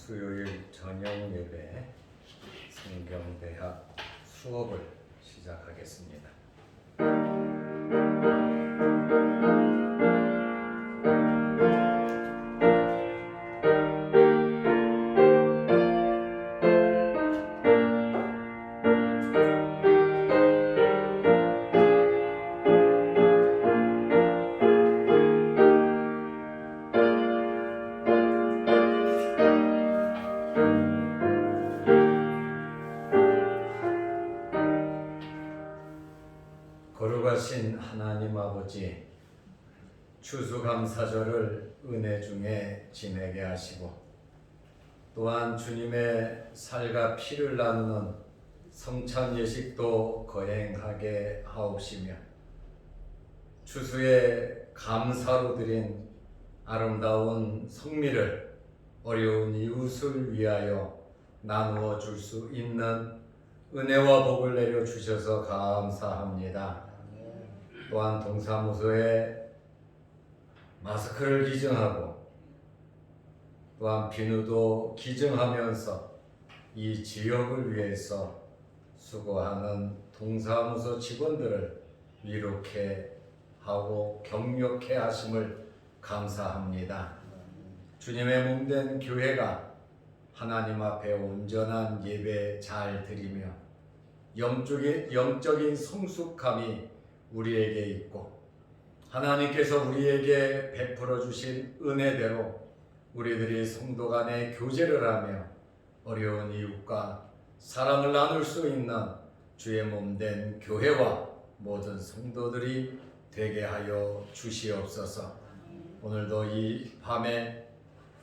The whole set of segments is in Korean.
수요일 저녁 예배 성경대학 수업을 시작하겠습니다. 거룩하신 하나님 아버지, 추수감사절을 은혜 중에 지내게 하시고 또한 주님의 살과 피를 나누는 성찬 예식도 거행하게 하옵시며 추수의 감사로 드린 아름다운 성미를 어려운 이웃을 위하여 나누어 줄 수 있는 은혜와 복을 내려 주셔서 감사합니다. 또한 동사무소에 마스크를 기증하고 또한 비누도 기증하면서 이 지역을 위해서 수고하는 동사무소 직원들을 위로케 하고 격려케 하심을 감사합니다. 주님의 몸된 교회가 하나님 앞에 온전한 예배 잘 드리며 영적인 성숙함이 우리에게 있고 하나님께서 우리에게 베풀어 주신 은혜대로 우리들이 성도 간의 교제를 하며 어려운 이웃과 사랑을 나눌 수 있는 주의 몸된 교회와 모든 성도들이 되게 하여 주시옵소서. 오늘도 이 밤에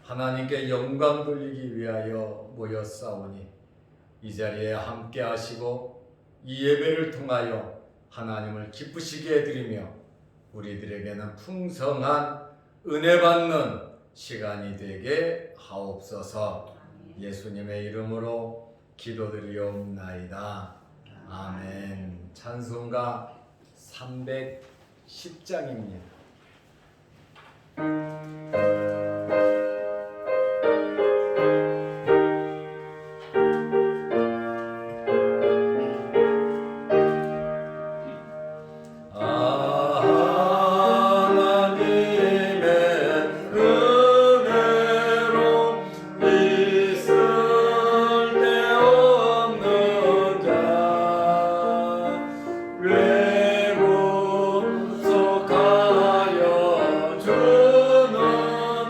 하나님께 영광 돌리기 위하여 모였사오니 이 자리에 함께 하시고 이 예배를 통하여 하나님을 기쁘시게 해드리며 우리들에게는 풍성한 은혜 받는 시간이 되게 하옵소서. 예수님의 이름으로 기도드리옵나이다. 아멘. 찬송가 310장입니다. 외고 속하여 주는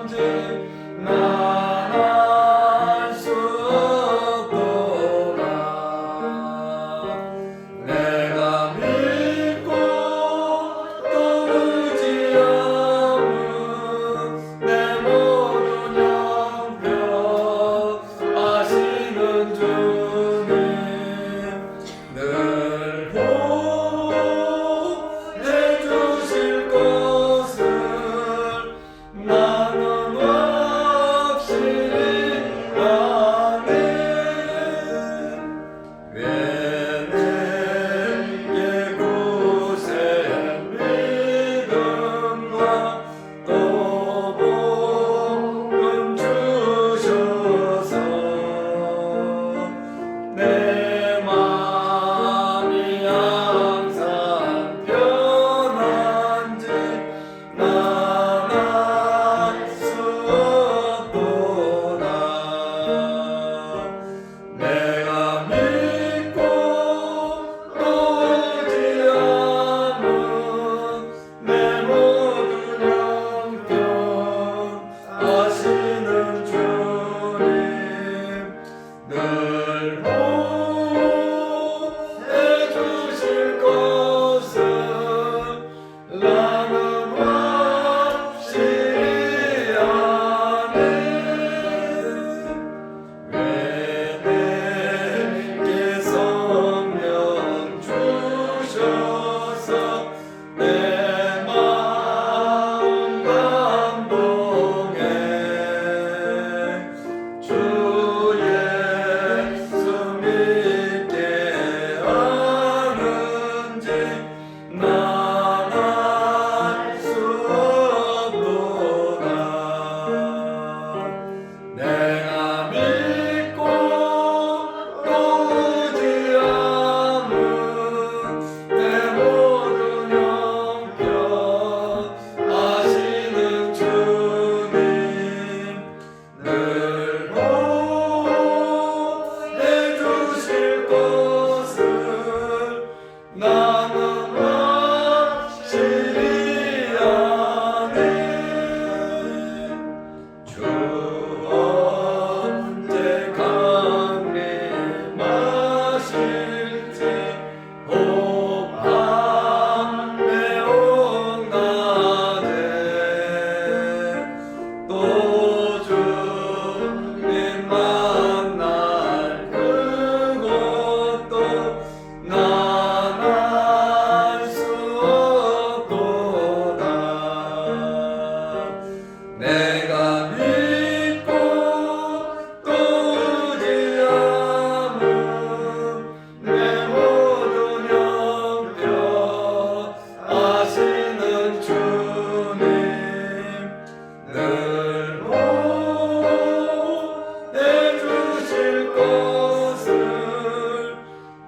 될 것을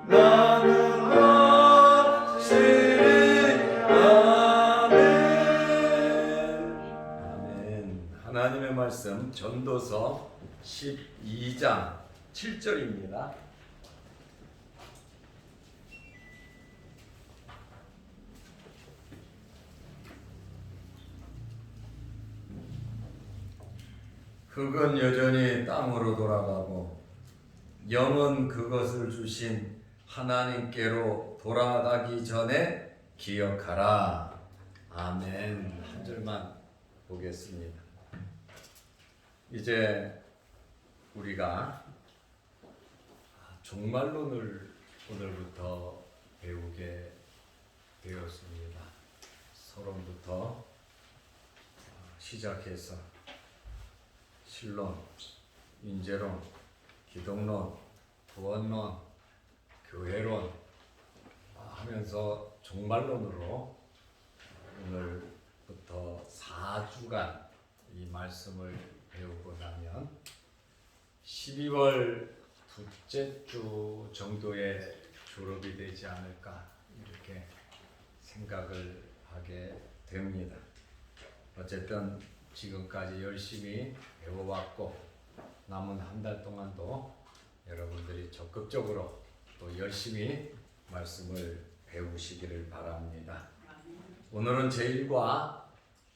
나는 확실히 아멘. 아멘. 하나님의 말씀 전도서 12장 7절입니다. 흙은 여전히 땅으로 돌아가고 영은 그것을 주신 하나님께로 돌아가기 전에 기억하라. 아멘. 한 절만 보겠습니다. 이제 우리가 종말론을 오늘부터 배우게 되었습니다. 서론부터 시작해서 신론, 인재론, 기독론, 구원론, 교회론 하면서 종말론으로 오늘부터 4주간 이 말씀을 배우고 나면 12월 둘째 주 정도에 졸업이 되지 않을까 이렇게 생각을 하게 됩니다. 어쨌든 지금까지 열심히 배워왔고 남은 한 달 동안도 여러분들이 적극적으로 또 열심히 말씀을 배우시기를 바랍니다. 오늘은 제1과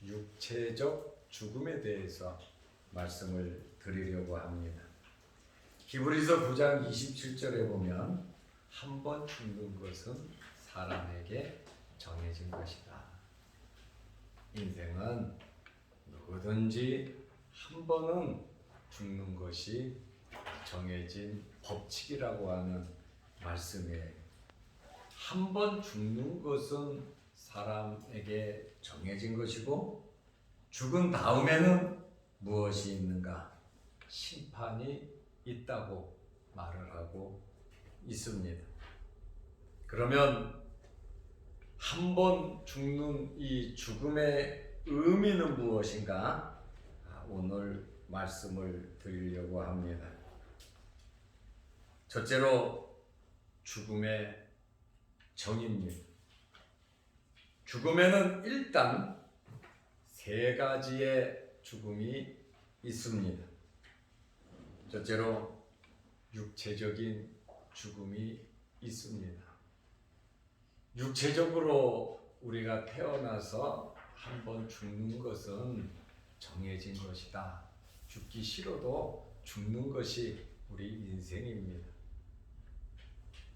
육체적 죽음에 대해서 말씀을 드리려고 합니다. 히브리서 9장 27절에 보면 한 번 죽는 것은 사람에게 정해진 것이다. 인생은 누구든지 한 번은 죽는 것이 정해진 법칙이라고 하는 말씀이에요. 한 번 죽는 것은 사람에게 정해진 것이고 죽은 다음에는 무엇이 있는가? 심판이 있다고 말을 하고 있습니다. 그러면 한 번 죽는 이 죽음의 의미는 무엇인가? 오늘 말씀을 드리려고 합니다. 첫째로 죽음의 정의입니다. 죽음에는 일단 세 가지의 죽음이 있습니다. 첫째로 육체적인 죽음이 있습니다. 육체적으로 우리가 태어나서 한 번 죽는 것은 정해진 것이다. 죽기 싫어도 죽는 것이 우리 인생입니다.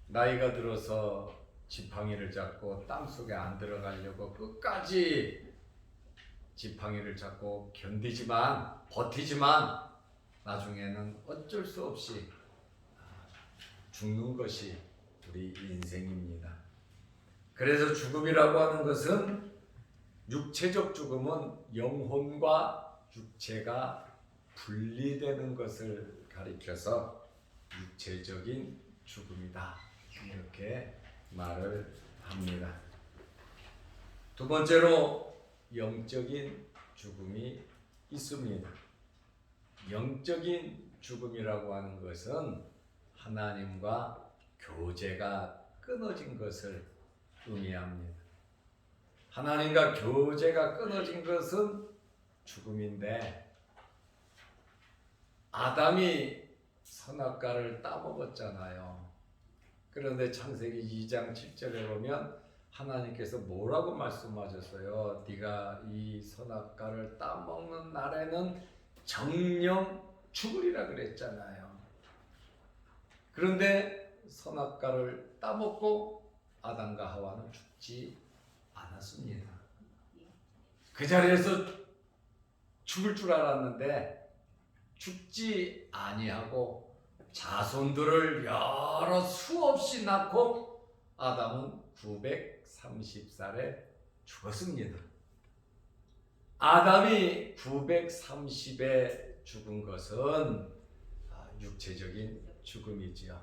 나이가 들어서 지팡이를 잡고 땅속에 안 들어가려고 끝까지 지팡이를 잡고 견디지만 버티지만 나중에는 어쩔 수 없이 죽는 것이 우리 인생입니다. 그래서 죽음이라고 하는 것은 육체적 죽음은 영혼과 육체가 분리되는 것을 가리켜서 육체적인 죽음이다. 이렇게 말을 합니다. 두 번째로 영적인 죽음이 있습니다. 영적인 죽음이라고 하는 것은 하나님과 교제가 끊어진 것을 의미합니다. 하나님과 교제가 끊어진 것은 죽음인데 아담이 선악과를 따먹었잖아요. 그런데 창세기 2장 7절에 보면 하나님께서 뭐라고 말씀하셨어요? 네가 이 선악과를 따먹는 날에는 정령 죽으리라 그랬잖아요. 그런데 선악과를 따먹고 아담과 하와는 죽지 않았습니다. 그 자리에서 죽을 줄 알았는데 죽지 아니하고 자손들을 여러 수없이 낳고 아담은 930살에 죽었습니다. 아담이 930에 죽은 것은 육체적인 죽음이지요.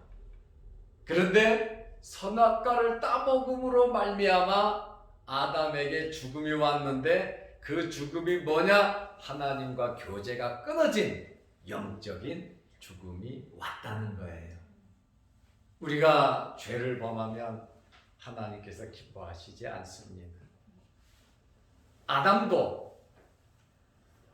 그런데 선악과를 따먹음으로 말미암아 아담에게 죽음이 왔는데 그 죽음이 뭐냐? 하나님과 교제가 끊어진 영적인 죽음이 왔다는 거예요. 우리가 죄를 범하면 하나님께서 기뻐하시지 않습니다. 아담도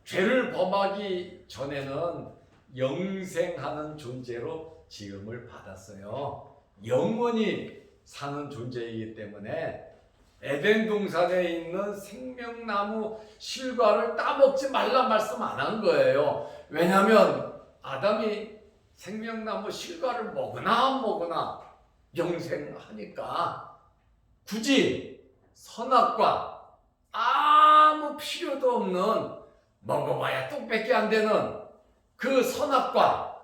죄를 범하기 전에는 영생하는 존재로 지음을 받았어요. 영원히 사는 존재이기 때문에 에덴 동산에 있는 생명나무 실과를 따먹지 말라 말씀 안 한 거예요. 왜냐하면 아담이 생명나무 실과를 먹으나 안 먹으나 영생하니까 굳이 선악과 아무 필요도 없는 먹어봐야 뚝밖에 안 되는 그 선악과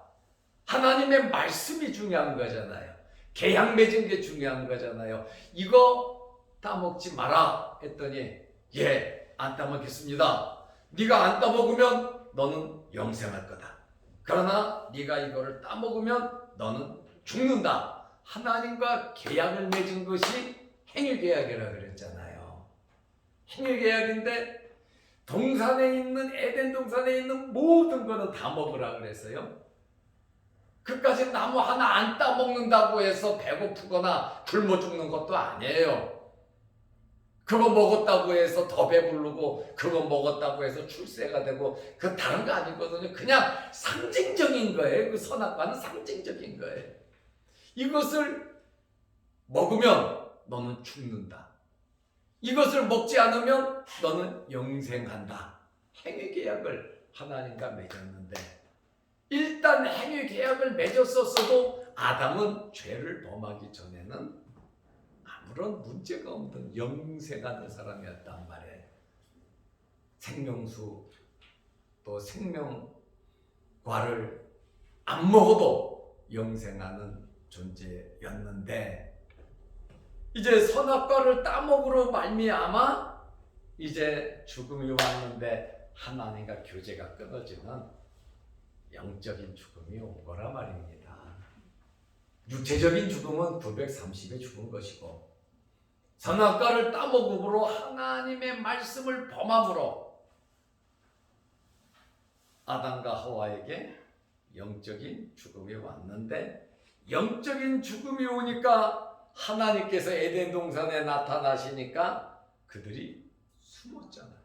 하나님의 말씀이 중요한 거잖아요. 계약 맺은 게 중요한 거잖아요. 이거 따먹지 마라 했더니 예, 안 따먹겠습니다. 네가 안 따먹으면 너는 영생할 거다. 그러나 네가 이거를 따먹으면 너는 죽는다. 하나님과 계약을 맺은 것이 행위계약이라고 그랬잖아요. 행위계약인데 동산에 있는 에덴 동산에 있는 모든 거는 다 먹으라 그랬어요. 그까지 나무 하나 안 따먹는다고 해서 배고프거나 굶어 죽는 것도 아니에요. 그거 먹었다고 해서 더 배부르고 그거 먹었다고 해서 출세가 되고 그 다른 거 아니거든요. 그냥 상징적인 거예요. 그 선악과는 상징적인 거예요. 이것을 먹으면 너는 죽는다. 이것을 먹지 않으면 너는 영생한다. 행위계약을 하나님과 맺었는데 일단 행위계약을 맺었었어도 아담은 죄를 범하기 전에는 아무런 문제가 없는 영생하는 사람이었단 말이에요. 생명수 또 생명과를 안 먹어도 영생하는 존재였는데 이제 선악과를 따먹으로 말미암아 이제 죽음이 왔는데 하나님과 교제가 끊어지는 영적인 죽음이 온 거라 말입니다. 육체적인 죽음은 930에 죽은 것이고 선악과를 따먹음으로 하나님의 말씀을 범함으로 아담과 하와에게 영적인 죽음이 왔는데 영적인 죽음이 오니까 하나님께서 에덴 동산에 나타나시니까 그들이 숨었잖아요.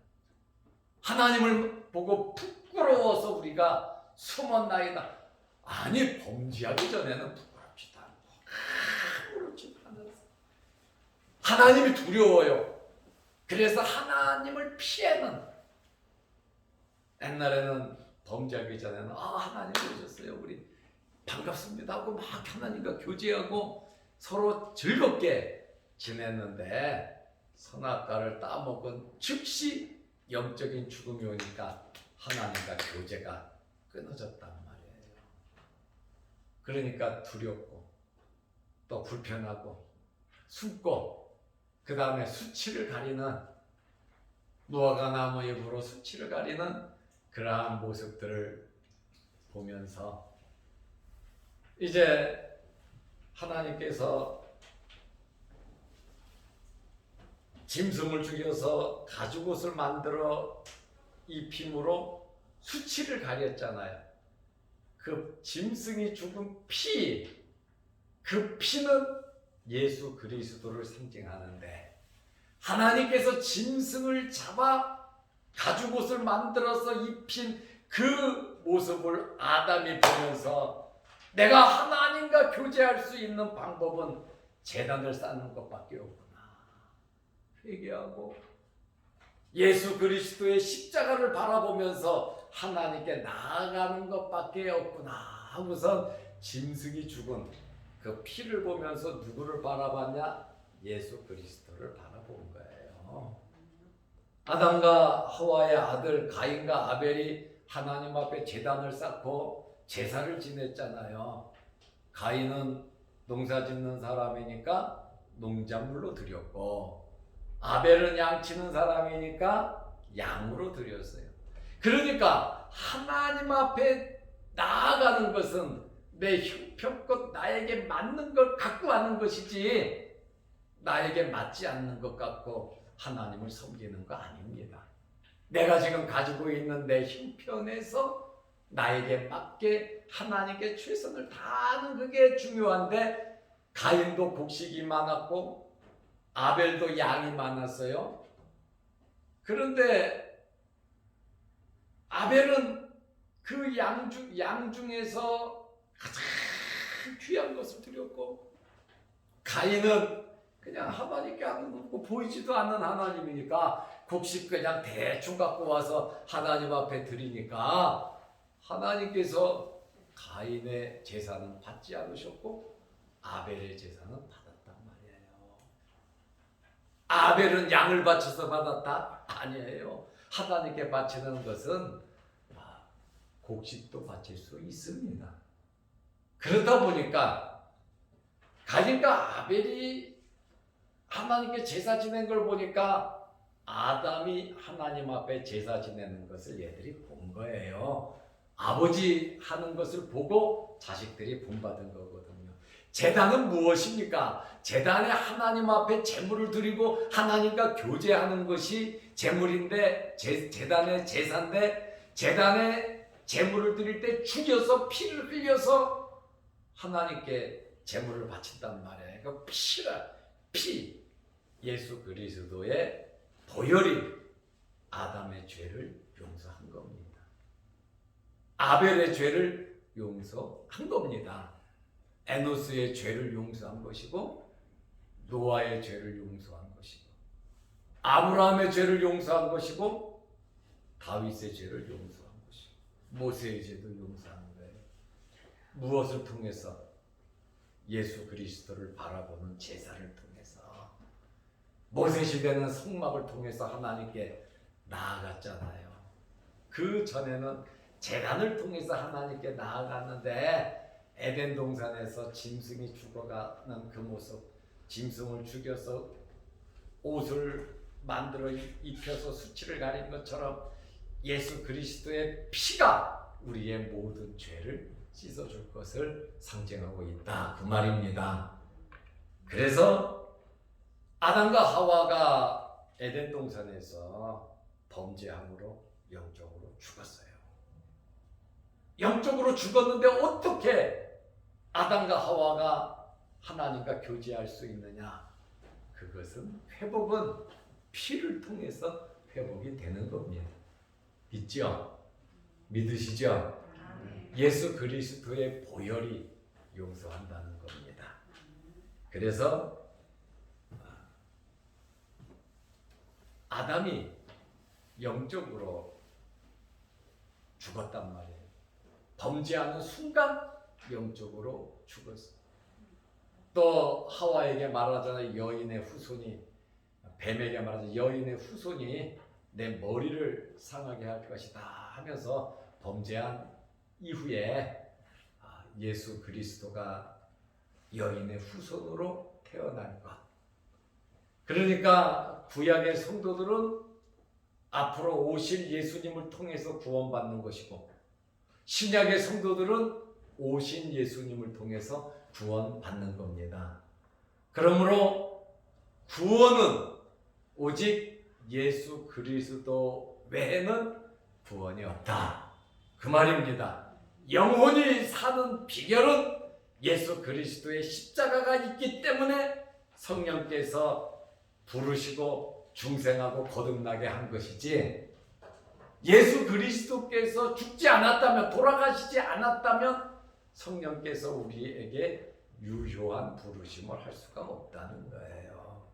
하나님을 보고 부끄러워서 우리가 숨었나이다. 아니, 범죄하기 전에는 부끄럽지도 않고 아무렇지도 않았어요. 하나님이 두려워요. 그래서 하나님을 피하는, 옛날에는 범죄하기 전에는 하나님 오셨어요, 우리 반갑습니다 하고 막 하나님과 교제하고 서로 즐겁게 지냈는데 선악과를 따먹은 즉시 영적인 죽음이 오니까 하나님과 교제가 끊어졌단 말이에요. 그러니까 두렵고 또 불편하고 숨고 그 다음에 수치를 가리는 무화과 나무 잎으로 수치를 가리는 그러한 모습들을 보면서 이제 하나님께서 짐승을 죽여서 가죽옷을 만들어 입힘으로 수치를 가렸잖아요. 그 짐승이 죽은 피, 그 피는 예수 그리스도를 상징하는데 하나님께서 짐승을 잡아 가죽옷을 만들어서 입힌 그 모습을 아담이 보면서 내가 하나님과 교제할 수 있는 방법은 제단을 쌓는 것밖에 없구나. 회개하고 예수 그리스도의 십자가를 바라보면서 하나님께 나아가는 것밖에 없구나 하고선 짐승이 죽은 그 피를 보면서 누구를 바라봤냐? 예수 그리스도를 바라본 거예요. 아담과 하와의 아들 가인과 아벨이 하나님 앞에 제단을 쌓고 제사를 지냈잖아요. 가인은 농사 짓는 사람이니까 농작물로 드렸고 아벨은 양 치는 사람이니까 양으로 드렸어요. 그러니까 하나님 앞에 나아가는 것은 내 형편껏 나에게 맞는 걸 갖고 하는 것이지 나에게 맞지 않는 것 갖고 하나님을 섬기는 거 아닙니다. 내가 지금 가지고 있는 내 형편에서 나에게 맞게 하나님께 최선을 다하는 그게 중요한데 가인도 곡식이 많았고 아벨도 양이 많았어요. 그런데 아벨은 그 양 중에서 가장 귀한 것을 드렸고 가인은 그냥 하나님께 하는 거 보이지도 않는 하나님이니까 곡식 그냥 대충 갖고 와서 하나님 앞에 드리니까 하나님께서 가인의 제사는 받지 않으셨고 아벨의 제사는 받았단 말이에요. 아벨은 양을 바쳐서 받았다? 아니에요. 하나님께 바치는 것은 곡식도 바칠 수 있습니다. 그러다 보니까 가인과 아벨이 하나님께 제사 지낸 걸 보니까 아담이 하나님 앞에 제사 지내는 것을 얘들이 본 거예요. 아버지 하는 것을 보고 자식들이 본받은 거거든요. 제단은 무엇입니까? 제단에 하나님 앞에 제물을 드리고 하나님과 교제하는 것이 제물인데 제단의 제사인데 제단에 제물을 드릴 때 죽여서 피를 흘려서 하나님께 제물을 바친단 말이에요. 그 피 예수 그리스도의 보혈이 아담의 죄를 용서한 겁니다. 아벨의 죄를 용서한 겁니다. 에노스의 죄를 용서한 것이고 노아의 죄를 용서한 것이고 아브라함의 죄를 용서한 것이고 다윗의 죄를 용서한 것이고 모세의 죄도 용서한 거예요. 무엇을 통해서? 예수 그리스도를 바라보는 제사를 통해서. 모세 시대는 성막을 통해서 하나님께 나아갔잖아요. 그 전에는 제단을 통해서 하나님께 나아갔는데 에덴 동산에서 짐승이 죽어가는 그 모습, 짐승을 죽여서 옷을 만들어 입혀서 수치를 가린 것처럼 예수 그리스도의 피가 우리의 모든 죄를 씻어줄 것을 상징하고 있다 그 말입니다. 그래서 아담과 하와가 에덴 동산에서 범죄함으로 영적으로 죽었어요. 영적으로 죽었는데 어떻게 아담과 하와가 하나님과 교제할 수 있느냐? 그것은 회복은 피를 통해서 회복이 되는 겁니다. 믿죠? 믿으시죠? 예수 그리스도의 보혈이 용서한다는 겁니다. 그래서 아담이 영적으로 죽었단 말이에요. 범죄하는 순간 영적으로 죽었어요. 또 하와에게 말하잖아요. 여인의 후손이, 뱀에게 말하잖아요. 여인의 후손이 내 머리를 상하게 할 것이다 하면서 범죄한 이후에 예수 그리스도가 여인의 후손으로 태어날 것. 그러니까 구약의 성도들은 앞으로 오실 예수님을 통해서 구원받는 것이고 신약의 성도들은 오신 예수님을 통해서 구원받는 겁니다. 그러므로 구원은 오직 예수 그리스도 외에는 구원이 없다 그 말입니다. 영혼이 사는 비결은 예수 그리스도의 십자가가 있기 때문에 성령께서 부르시고 중생하고 거듭나게 한 것이지, 예수 그리스도께서 죽지 않았다면, 돌아가시지 않았다면 성령께서 우리에게 유효한 부르심을 할 수가 없다는 거예요.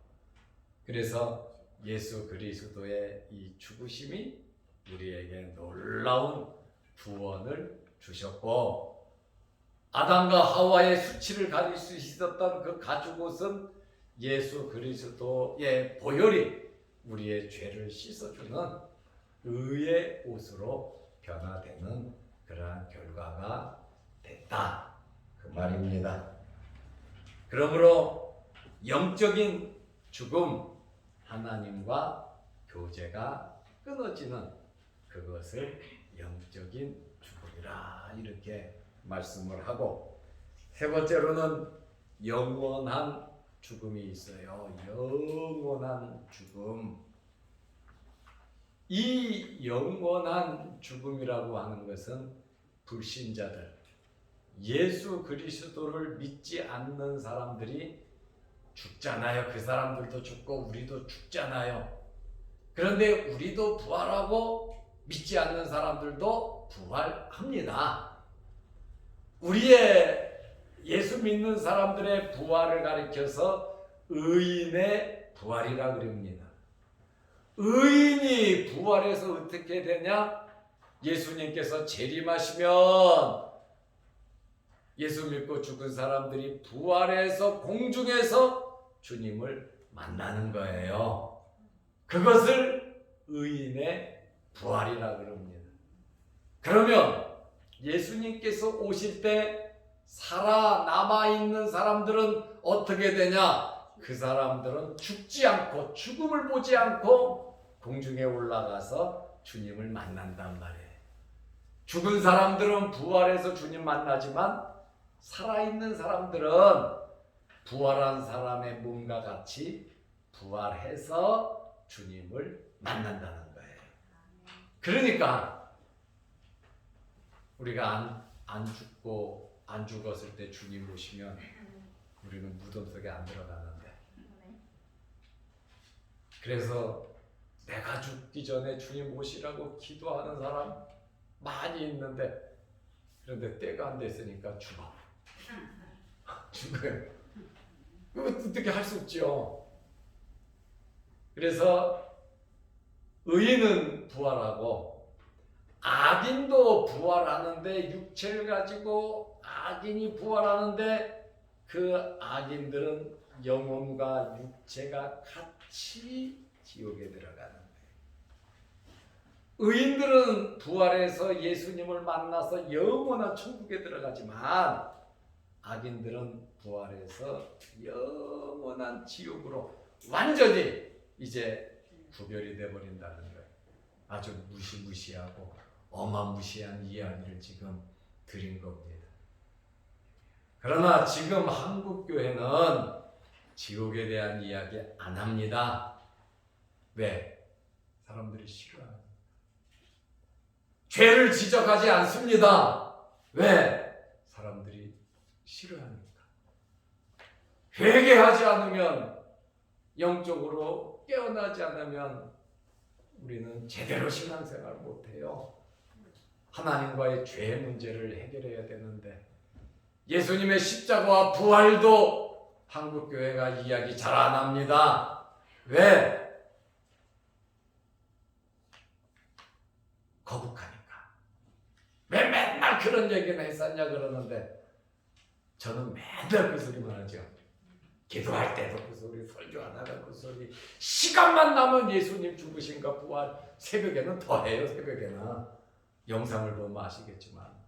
그래서 예수 그리스도의 이 죽으심이 우리에게 놀라운 구원을 주셨고, 아담과 하와의 수치를 가릴 수 있었던 그 가죽옷은 예수 그리스도의 보혈이 우리의 죄를 씻어주는 의의 옷으로 변화되는 그러한 결과가 됐다 그 말입니다. 그러므로 영적인 죽음, 하나님과 교제가 끊어지는 그것을 영적인 죽음이라 이렇게 말씀을 하고, 세 번째로는 영원한 죽음이 있어요. 영원한 죽음. 이 영원한 죽음이라고 하는 것은 불신자들, 예수 그리스도를 믿지 않는 사람들이 죽잖아요. 그 사람들도 죽고 우리도 죽잖아요. 그런데 우리도 부활하고 믿지 않는 사람들도 부활합니다. 우리의 예수 믿는 사람들의 부활을 가리켜서 의인의 부활이라 그럽니다. 의인이 부활해서 어떻게 되냐? 예수님께서 재림하시면 예수 믿고 죽은 사람들이 부활해서 공중에서 주님을 만나는 거예요. 그것을 의인의 부활이라 그럽니다. 그러면 예수님께서 오실 때 살아남아 있는 사람들은 어떻게 되냐? 그 사람들은 죽지 않고 죽음을 보지 않고 공중에 올라가서 주님을 만난단 말이에요. 죽은 사람들은 부활해서 주님 만나지만 살아있는 사람들은 부활한 사람의 몸과 같이 부활해서 주님을 만난다는 거예요. 그러니까 우리가 안 죽고 안 죽었을 때 주님 오시면 우리는 무덤 속에 안 들어가는데, 그래서 내가 죽기 전에 주님 오시라고 기도하는 사람 많이 있는데, 그런데 때가 안 됐으니까 죽어요. 어떻게 할 수 없죠. 그래서 의인은 부활하고 악인도 부활하는데, 육체를 가지고 악인이 부활하는데 그 악인들은 영혼과 육체가 같이 지옥에 들어가는 거예요. 의인들은 부활해서 예수님을 만나서 영원한 천국에 들어가지만 악인들은 부활해서 영원한 지옥으로 완전히 이제 구별이 되어버린다는 거예요. 아주 무시무시하고 어마무시한 이야기를 지금 드린 겁니다. 그러나 지금 한국교회는 지옥에 대한 이야기 안 합니다. 왜? 사람들이 싫어하니까. 죄를 지적하지 않습니다. 왜? 사람들이 싫어하니까. 회개하지 않으면, 영적으로 깨어나지 않으면 우리는 제대로 신앙생활을 못해요. 하나님과의 죄 문제를 해결해야 되는데, 예수님의 십자가와 부활도 한국교회가 이야기 잘 안 합니다. 왜? 거북하니까. 왜 맨날 그런 얘기는 했었냐 그러는데, 저는 맨날 그 소리만 하죠. 기도할 때도 그 소리, 설교하다가 그 소리, 시간만 나면 예수님 죽으신가 부활, 새벽에는 더 해요. 새벽에는 영상을 보면 아시겠지만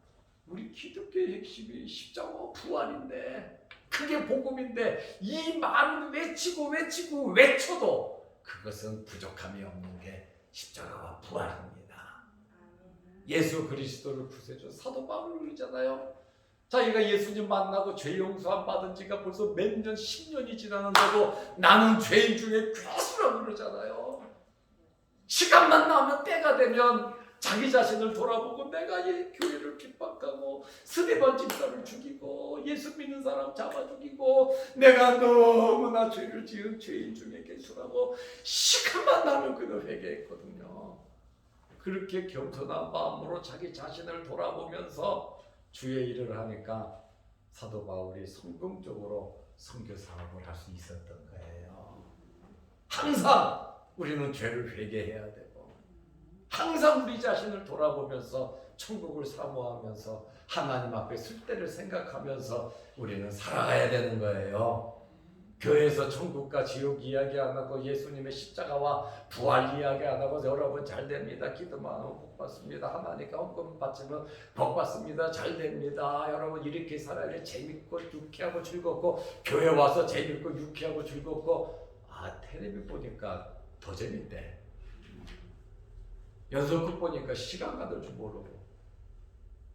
우리 기독교의 핵심이 십자가와 부활인데, 그게 복음인데, 이 말을 외치고 외쳐도 그것은 부족함이 없는 게 십자가와 부활입니다. 예수 그리스도를 구세주 사도 바울이 그러잖아요. 자기가 예수님 만나고 죄 용서함 받은 지가 벌써 몇 년, 10년이 지났는데도 나는 죄인 중에 괴수라고 그러잖아요. 시간만 나면, 때가 되면 자기 자신을 돌아보고 내가 이 교회를 핍박하고 스데반 집사를 죽이고 예수 믿는 사람 잡아 죽이고 내가 너무나 죄를 지은 죄인 중에 괴수라고 시간만 나면 그걸 회개했거든요. 그렇게 겸손한 마음으로 자기 자신을 돌아보면서 주의 일을 하니까 사도 바울이 성공적으로 선교 사업을 할 수 있었던 거예요. 항상 우리는 죄를 회개해야 되고, 항상 우리 자신을 돌아보면서 천국을 사모하면서 하나님 앞에 쓸 때를 생각하면서 우리는 살아가야 되는 거예요. 교회에서 천국과 지옥 이야기 안 하고 예수님의 십자가와 부활 이야기 안 하고, 여러분 잘 됩니다. 기도만 하면 복 받습니다. 하나님께 헌금 바치면 복 받습니다. 잘 됩니다. 여러분 이렇게 살아야 재밌고 유쾌하고 즐겁고, 교회 와서 재밌고 유쾌하고 즐겁고, 텔레비 보니까 더 재밌대. 연속극 보니까 시간 가는 줄 모르고,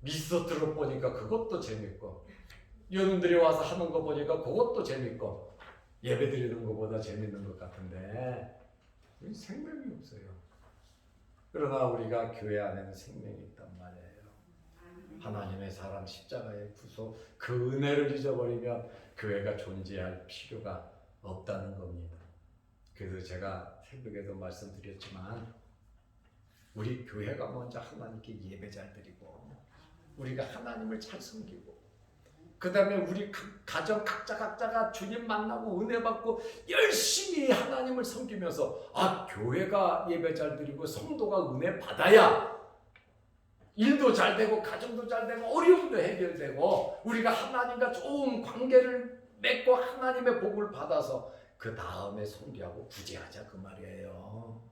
미스터트롯 보니까 그것도 재밌고, 연인들이 와서 하는 거 보니까 그것도 재밌고, 예배 드리는 것보다 재밌는 것 같은데 생명이 없어요. 그러나 우리가 교회 안에는 생명이 있단 말이에요. 하나님의 사랑 십자가의 구속 그 은혜를 잊어버리면 교회가 존재할 필요가 없다는 겁니다. 그래서 제가 새벽에도 말씀드렸지만 우리 교회가 먼저 하나님께 예배 잘 드리고 우리가 하나님을 잘 섬기고 그 다음에 우리 가정 각자가 주님 만나고 은혜 받고 열심히 하나님을 섬기면서 교회가 예배 잘 드리고 성도가 은혜 받아야 일도 잘 되고 가정도 잘 되고 어려움도 해결되고 우리가 하나님과 좋은 관계를 맺고 하나님의 복을 받아서 그 다음에 섬기하고 구제하자 그 말이에요.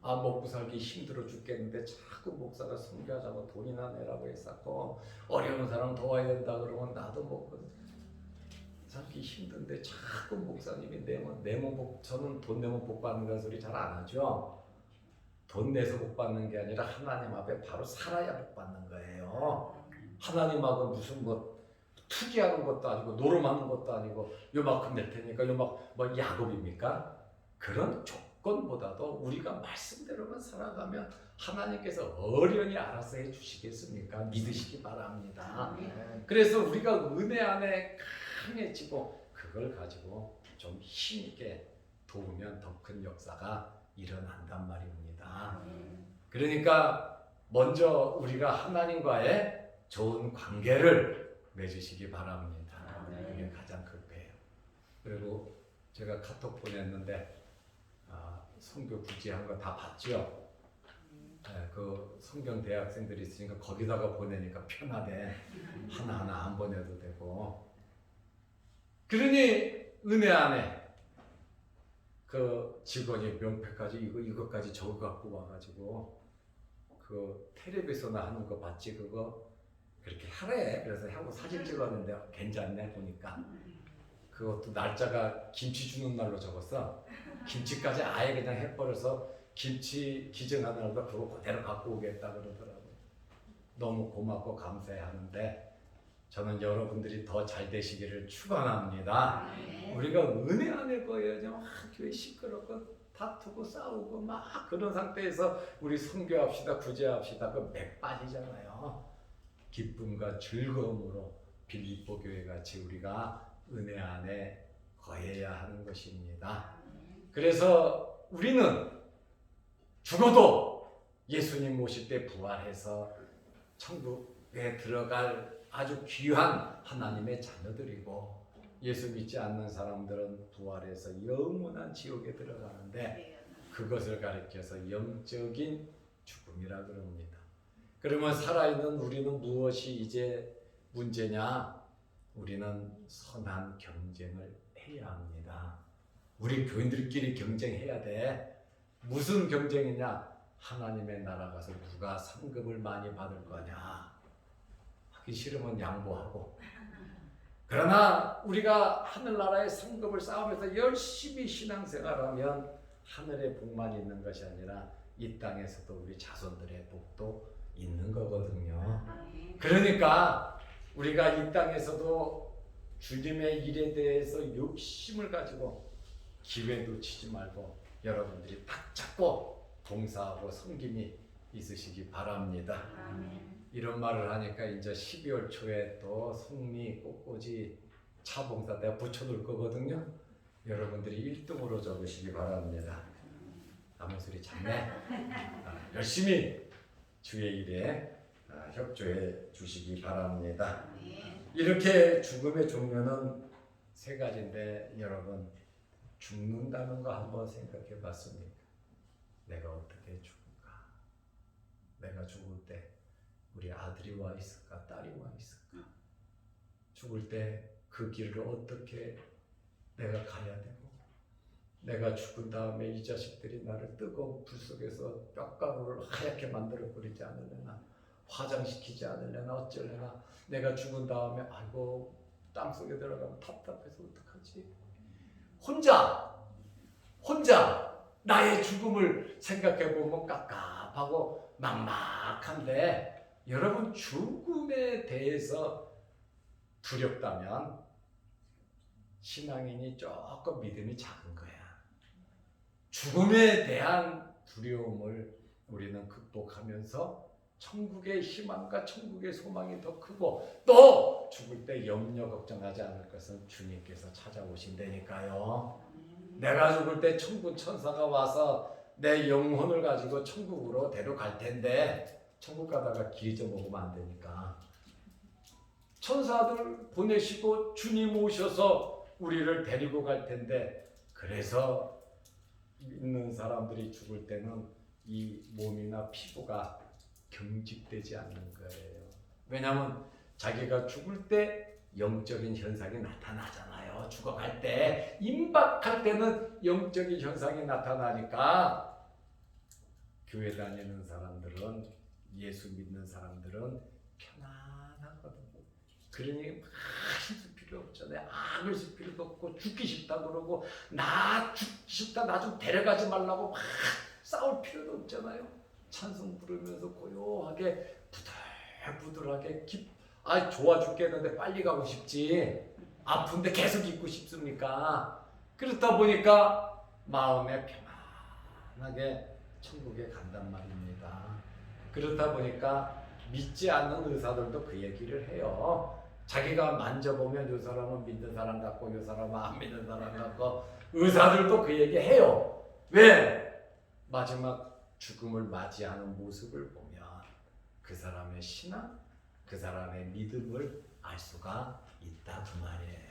먹고 살기 힘들어 죽겠는데 자꾸 목사가 섬기하자고 돈이나 내라고 했었고 어려운 사람 도와야 된다 그러면 나도 먹고 살기 힘든데 자꾸 목사님이 저는 돈 내면 복 받는다는 소리 잘 안 하죠. 돈 내서 복 받는 게 아니라 하나님 앞에 바로 살아야 복 받는 거예요. 하나님하고 무슨 투기하는 것도 아니고 노름하는 것도 아니고 요만큼 낼 테니까 요막 야곱입니까? 그런 조건보다도 우리가 말씀대로만 살아가면 하나님께서 어련히 알아서 해주시겠습니까? 믿으시기 바랍니다. 그래서 우리가 은혜 안에 강해지고 그걸 가지고 좀 힘있게 도우면 더 큰 역사가 일어난단 말입니다. 그러니까 먼저 우리가 하나님과의 좋은 관계를 맺으시기 바랍니다. 그게 가장 급해요. 그리고 제가 카톡 보냈는데 성교 구제한 거 다 봤죠? 그 성경 대학생들이 있으니까 거기다가 보내니까 편하대. 하나하나 안 보내도 되고. 그러니 은혜 안에 그 직원이 명패까지 이거까지 저거 갖고 와가지고 그 텔레비전에 하는 거 봤지 그거 그렇게 하래. 그래서 하고 사진 찍었는데 괜찮네 보니까. 그것도 날짜가 김치 주는 날로 적었어. 김치까지 아예 그냥 해버려서 김치 기증하는 날도 그거 그대로 갖고 오겠다 그러더라고. 너무 고맙고 감사해하는데 저는 여러분들이 더 잘 되시기를 축원합니다. 우리가 은혜 안에 거여야지 교회 시끄럽고 다투고 싸우고 막 그런 상태에서 우리 선교합시다 구제합시다 그 맥 빠지잖아요. 기쁨과 즐거움으로 빌립보 교회 같이 우리가 은혜 안에 거해야 하는 것입니다. 그래서 우리는 죽어도 예수님 모실 때 부활해서 천국에 들어갈 아주 귀한 하나님의 자녀들이고 예수 믿지 않는 사람들은 부활해서 영원한 지옥에 들어가는데 그것을 가리켜서 영적인 죽음이라 그럽니다. 그러면 살아있는 우리는 무엇이 이제 문제냐? 우리는 선한 경쟁을 해야 합니다. 우리 교인들끼리 경쟁해야 돼. 무슨 경쟁이냐? 하나님의 나라 가서 누가 상급을 많이 받을 거냐? 하기 싫으면 양보하고. 그러나 우리가 하늘나라의 상급을 쌓으면서 열심히 신앙생활하면 하늘의 복만 있는 것이 아니라 이 땅에서도 우리 자손들의 복도 있는 거거든요. 그러니까 우리가 이 땅에서도 주님의 일에 대해서 욕심을 가지고 기회 놓치지 말고 여러분들이 딱 잡고 봉사하고 섬김이 있으시기 바랍니다. 이런 말을 하니까 이제 12월 초에 또 성리 꽃꽂이 차봉사 내가 붙여놓을 거거든요. 여러분들이 1등으로 적으시기 바랍니다. 남은 소리 참네. 열심히 주의 일에 협조해 주시기 바랍니다. 이렇게 죽음의 종류는 세 가지인데 여러분 죽는다는 거 한번 생각해 봤습니까? 내가 어떻게 죽을까? 내가 죽을 때 우리 아들이 와 있을까? 딸이 와 있을까? 죽을 때 그 길을 어떻게 내가 가야 되고 내가 죽은 다음에 이 자식들이 나를 뜨거운 불 속에서 뼈가루를 하얗게 만들어 버리지 않으려나 화장시키지 않으려나 어쩌려나 내가 죽은 다음에 아이고 땅속에 들어가면 답답해서 어떡하지? 혼자 나의 죽음을 생각해보면 깝깝하고 막막한데 여러분 죽음에 대해서 두렵다면 신앙인이 조금 믿음이 작은 거야. 죽음에 대한 두려움을 우리는 극복하면서 천국의 희망과 천국의 소망이 더 크고 또 죽을 때 염려 걱정하지 않을 것은 주님께서 찾아오신다니까요. 내가 죽을 때 천군 천사가 와서 내 영혼을 가지고 천국으로 데려갈 텐데 천국 가다가 길 잊어먹으면 안 되니까 천사들 보내시고 주님 오셔서 우리를 데리고 갈 텐데 그래서 믿는 사람들이 죽을 때는 이 몸이나 피부가 경직되지 않는 거예요. 왜냐하면 자기가 죽을 때 영적인 현상이 나타나잖아요. 죽어갈 때, 임박할 때는 영적인 현상이 나타나니까 교회 다니는 사람들은, 예수 믿는 사람들은 편안하거든요. 그러니 막 힘쓸 필요 없잖아요. 악을 쓸 필요도 없고 죽기 싫다 그러고 나 죽기 싫다 나 좀 데려가지 말라고 막 싸울 필요도 없잖아요. 찬송 부르면서 고요하게 부들부들하게 좋아 죽겠는데 빨리 가고 싶지 아픈데 계속 있고 싶습니까? 그렇다 보니까 마음에 편안하게 천국에 간단 말입니다. 그렇다 보니까 믿지 않는 의사들도 그 얘기를 해요. 자기가 만져보면 이 사람은 믿는 사람 같고 이 사람은 안 믿는 사람 같고 의사들도 그 얘기 해요. 왜? 마지막 죽음을 맞이하는 모습을 보면 그 사람의 신앙, 그 사람의 믿음을 알 수가 있다 그 말이에요.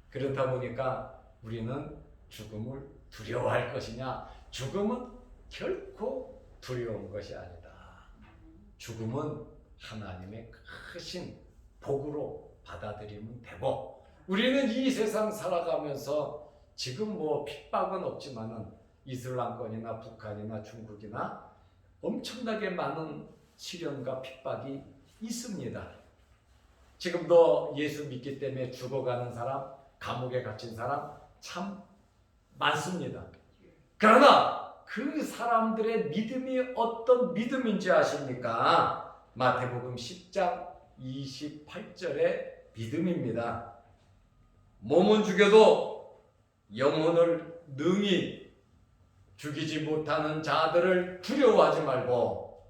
그렇다 보니까 우리는 죽음을 두려워할 것이냐? 죽음은 결코 두려운 것이 아니다. 죽음은 하나님의 크신 복으로 받아들이면 되고 우리는 이 세상 살아가면서 지금 핍박은 없지만은 이슬람권이나 북한이나 중국이나 엄청나게 많은 시련과 핍박이 있습니다. 지금도 예수 믿기 때문에 죽어가는 사람, 감옥에 갇힌 사람 참 많습니다. 그러나 그 사람들의 믿음이 어떤 믿음인지 아십니까? 마태복음 10장 28절의 믿음입니다. 몸은 죽여도 영혼을 능히 죽이지 못하는 자들을 두려워하지 말고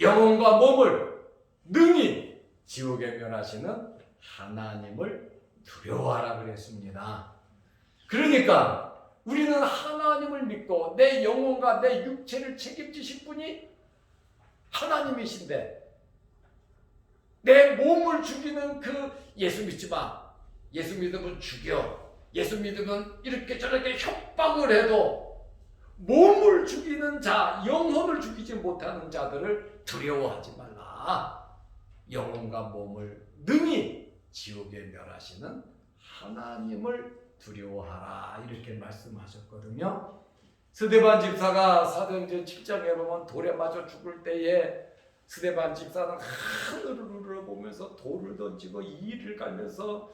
영혼과 몸을 능히 지옥에 멸하시는 하나님을 두려워하라 그랬습니다. 그러니까 우리는 하나님을 믿고 내 영혼과 내 육체를 책임지실 분이 하나님이신데 내 몸을 죽이는 그 예수 믿지 마, 예수 믿으면 죽여, 예수 믿으면 이렇게 저렇게 협박을 해도 몸을 죽이는 자, 영혼을 죽이지 못하는 자들을 두려워하지 말라. 영혼과 몸을 능히 지옥에 멸하시는 하나님을 두려워하라 이렇게 말씀하셨거든요. 스데반 집사가 사도행전 7장에 보면 돌에 맞아 죽을 때에 스데반 집사는 하늘을 보면서 돌을 던지고 이를 갈면서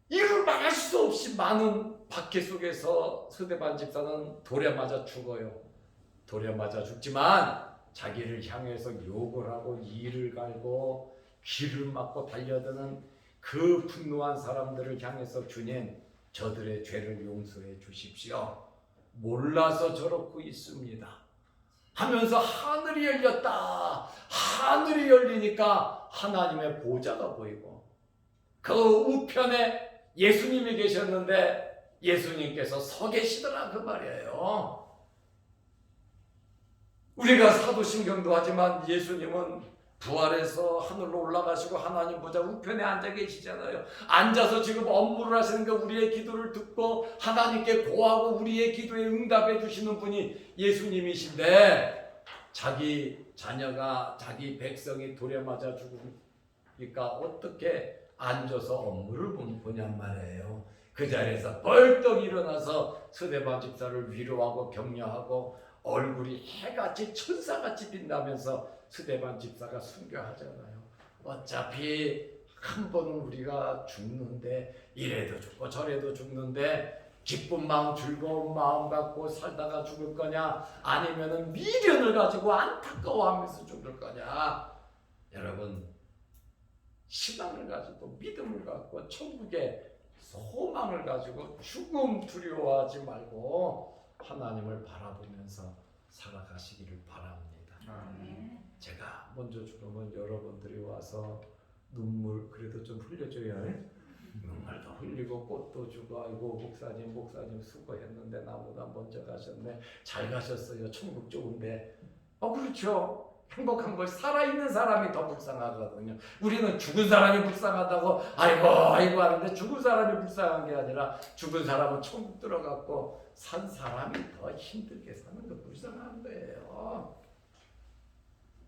이를 말할 수 없이 많은 박해 속에서 스데반 집사는 돌에 맞아 죽어요. 돌에 맞아 죽지만 자기를 향해서 욕을 하고 이를 갈고 귀를 막고 달려드는 그 분노한 사람들을 향해서 주님 저들의 죄를 용서해 주십시오. 몰라서 저렇고 있습니다 하면서 하늘이 열렸다. 하늘이 열리니까 하나님의 보좌가 보이고 그 우편에 예수님이 계셨는데 예수님께서 서 계시더라 그 말이에요. 우리가 사도신경도 하지만 예수님은 부활해서 하늘로 올라가시고 하나님 보좌 우편에 앉아 계시잖아요. 앉아서 지금 업무를 하시는 게 우리의 기도를 듣고 하나님께 고하고 우리의 기도에 응답해 주시는 분이 예수님이신데 자기 자녀가 자기 백성이 돌에 맞아 죽으니까 어떻게 앉아서 업무를 보냔 말이에요. 그 자리에서 벌떡 일어나서 스데반 집사를 위로하고 격려하고 얼굴이 해같이 천사같이 빛나면서 스데반 집사가 순교하잖아요. 어차피 한 번은 우리가 죽는데 이래도 죽고 저래도 죽는데 기쁜 마음 즐거운 마음 갖고 살다가 죽을 거냐 아니면은 미련을 가지고 안타까워하면서 죽을 거냐. 여러분 희망을 가지고 믿음을 갖고 천국의 소망을 가지고 죽음 두려워하지 말고 하나님을 바라보면서 살아가시기를 바랍니다. 아멘. 제가 먼저 죽으면 여러분들이 와서 눈물 그래도 좀 흘려줘야 해? 눈물도 흘리고 꽃도 주고 아이고 목사님 수고했는데 나보다 먼저 가셨네. 잘 가셨어요. 천국 좋은데. 그렇죠. 행복한 걸 살아있는 사람이 더 불쌍하거든요. 우리는 죽은 사람이 불쌍하다고 아이고 하는데 죽은 사람이 불쌍한 게 아니라 죽은 사람은 천국 들어갔고 산 사람이 더 힘들게 사는 거 불쌍한 거예요.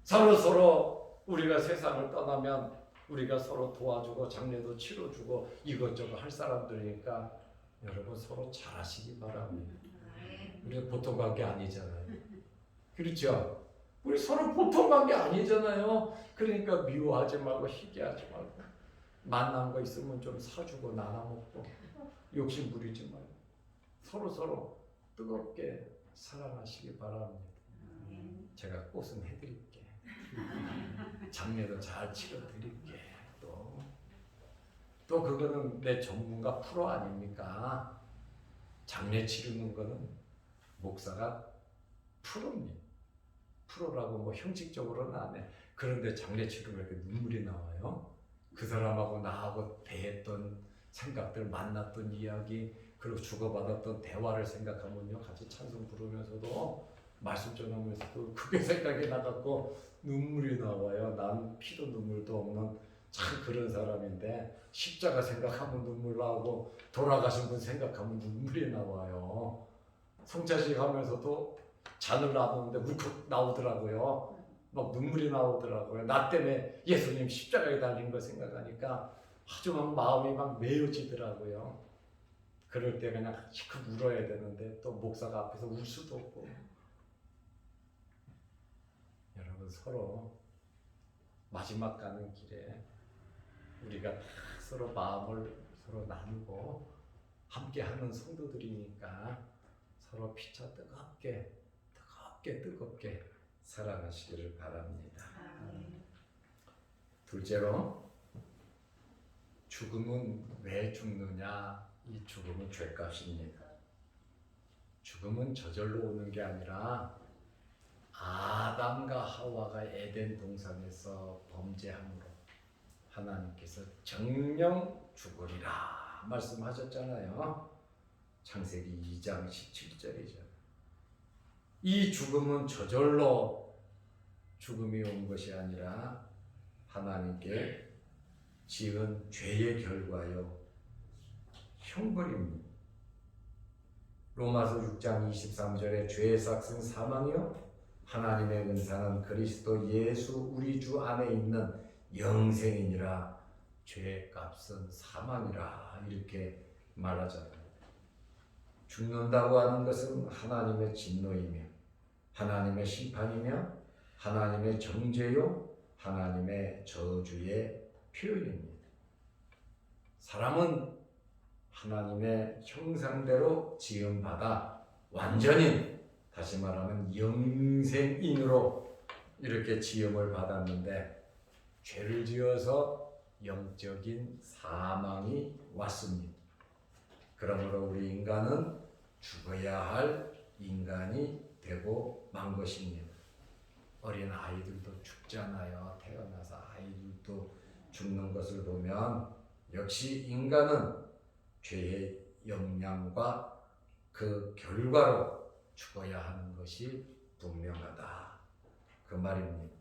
서로 우리가 세상을 떠나면 우리가 서로 도와주고 장례도 치러주고 이것저것 할 사람들이니까 여러분 서로 잘하시기 바랍니다. 우리가 보통 관계 아니잖아요. 그렇죠? 우리 서로 보통 관계 아니잖아요. 그러니까 미워하지 말고 희귀하지 말고 만난 거 있으면 좀 사주고 나눠 먹고 욕심 부리지 말고 서로 뜨겁게 사랑하시기 바랍니다. 제가 꽃은 해드릴게. 장례도 잘 치러드릴게. 또 그거는 내 전문가 프로 아닙니까? 장례 치르는 거는 목사가 프로입니다. 프로라고 뭐 형식적으로는 안 해. 그런데 장례 치르면 이렇게 눈물이 나와요. 그 사람하고 나하고 대했던 생각들, 만났던 이야기, 그리고 주고받았던 대화를 생각하면요, 같이 찬송 부르면서도 말씀 전하면서도 그게 생각이 나갖고 눈물이 나와요. 난 피도 눈물도 없는 참 그런 사람인데 십자가 생각하면 눈물 나오고 돌아가신 분 생각하면 눈물이 나와요. 성찬식 하면서도 잔을 놔두는데 울컥 나오더라고요. 막 눈물이 나오더라고요. 나 때문에 예수님 십자가에 달린 거 생각하니까 아주 막 마음이 막 메어지더라고요. 그럴 때 그냥 시컷 울어야 되는데 또 목사가 앞에서 울 수도 없고. 여러분 서로 마지막 가는 길에 우리가 다 서로 마음을 서로 나누고 함께하는 성도들이니까 서로 피차 뜨겁게 사랑하시기를 바랍니다. 둘째로 죽음은 왜 죽느냐? 이 죽음은 죄값입니다. 죽음은 저절로 오는 게 아니라 아담과 하와가 에덴 동산에서 범죄함으로 하나님께서 정령 죽으리라 말씀하셨잖아요. 창세기 2장 17절이죠. 이 죽음은 저절로 죽음이 온 것이 아니라 하나님께 지은 죄의 결과요, 형벌입니다. 로마서 6장 23절에 죄의 삭은 사망이요 하나님의 은사는 그리스도 예수 우리 주 안에 있는 영생이니라. 죄의 값은 사망이라 이렇게 말하잖아요. 죽는다고 하는 것은 하나님의 진노이며 하나님의 심판이며 하나님의 정죄요 하나님의 저주의 표현입니다. 사람은 하나님의 형상대로 지음받아 완전히, 다시 말하면 영생인으로 이렇게 지음을 받았는데 죄를 지어서 영적인 사망이 왔습니다. 그러므로 우리 인간은 죽어야 할 인간이 되고 만 것입니다. 어린 아이들도 죽잖아요. 태어나서 아이들도 죽는 것을 보면 역시 인간은 죄의 영향과 그 결과로 죽어야 하는 것이 분명하다. 그 말입니다.